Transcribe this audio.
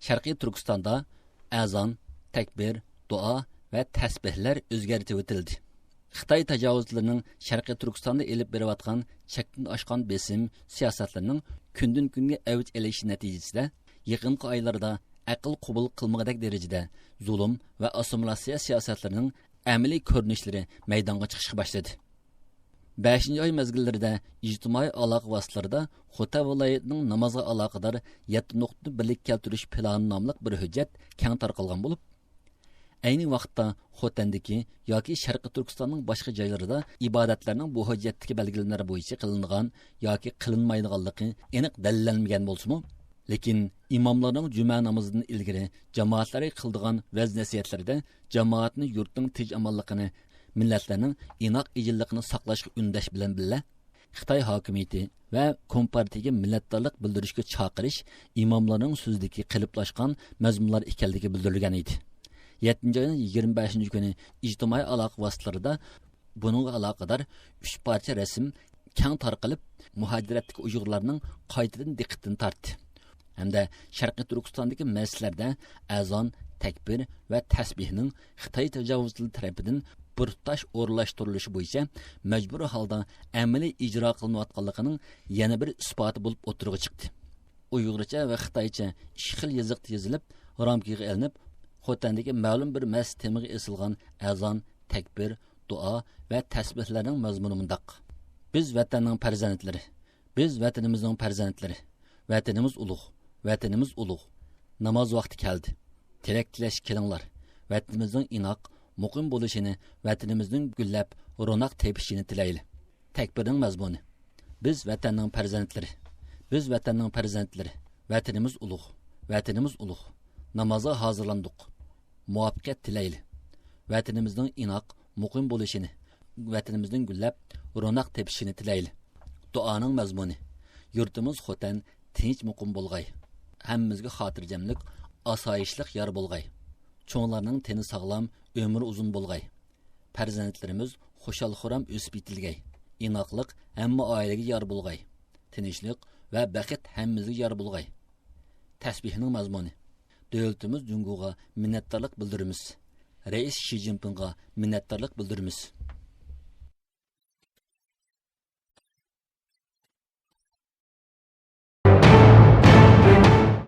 Sharqiy Turkistonda azon, takbir, duo va tasbihlar o'zgartirib o'tildi. Xitoy tajovuzchilarining Sharqiy Turkistonda elib berayotgan chekdan oshgan besim siyosatlarining kundan kunga avj olishi natijasida yaqinqi oylarda aql qabul qilmagan darajada zulm va assimilyatsiya siyosatlarining amaliy ko'rinishlari maydonga chiqishga boshladi. 5-oy mezgillarida ijtimoiy aloqa vositalarida Xota viloyatining namozga aloqador 7 nuqta birlik keltirish plani nomli bir hujjat keng tarqalgan bo'lib, ayni vaqtda Xotandagi yoki Sharqiy Turkistonning boshqa joylarida ibodatlarning bu hujjatdagi belgilanmalar bo'yicha qilingan yoki qilinmaydiganligi aniq dalillanmagan bo'lsa-mu, lekin imomlarning juma namozidan ilgari jamoatlarga qildigan vaz nasihatlarida jamoatni yurtning tinch amonligini, millatlarning inoq ijilligini saqlashga undash bilan billa Xitoy hokimiyati va kompartiyaga minnatdorlik bildirishga chaqirish imomlarning so'zidagi qiliplashgan mazmunlar ekanligi bildirilgan edi. 7-oyning 25 kuni ijtimoiy aloqa vositalarida buningga aloqador 3 parcha rasm keng tarqalib, muhojiratdagi Uyg'urlarning qaytadan diqqatini tortdi. Hamda Sharqiy Turkistondagi masjidlarda azon, takbir va tasbihning Xitoy tajovuzchilari tomonidan burtash o'rlashtirilishi bo'yicha majburiy holda amaliy ijro qilinayotganligining yana bir isboti bo'lib o'tirg'i chiqdi. Uyg'urcha va Xitoycha 2 xil yozikda yozilib, ramkaga ilinib, Xotandagi ma'lum bir masjid temiga esilgan azon, takbir, duo va tasbihlarning mazmuni mundaq: Biz vatanning farzandlari, biz vatanimizning farzandlari, vatanimiz ulug', vatanimiz ulug'. Namoz vaqti keldi. Tilak tilash kelinglar. Vatanimizning inoq, muqim bo'lishini, vatanimizning gullab, ro'naq tepishini tilayli. Takbirning mazmuni: Biz vatanning farzandlari, biz vatanning farzandlari, vatanimiz ulug', vatanimiz ulug'. Namozga hozirlandik. Muvaffaqiyat tilayli. Vatanimizning inoq, muqim bo'lishini, vatanimizning gullab, ro'naq tepishini tilayli. Duoning mazmuni: Yurtimiz Xotan tinch muqim bo'lg'ay. Hammamizga xotirjamlik, osoyishlik yor bo'lg'ay. Cho'nglarning teni sog'lom, umri uzun bo'lg'ay. Farzandlarimiz xushal-xuram o'sib yetilgay. Inoqlik hamma oilaga yor bo'lg'ay. Tinchlik va baxit hammamizga yor bo'lg'ay. Tasbihning mazmuni: Davlatimiz Jungoga minnatdorlik bildiramiz. Rais Shi Jinpingga minnatdorlik bildiramiz.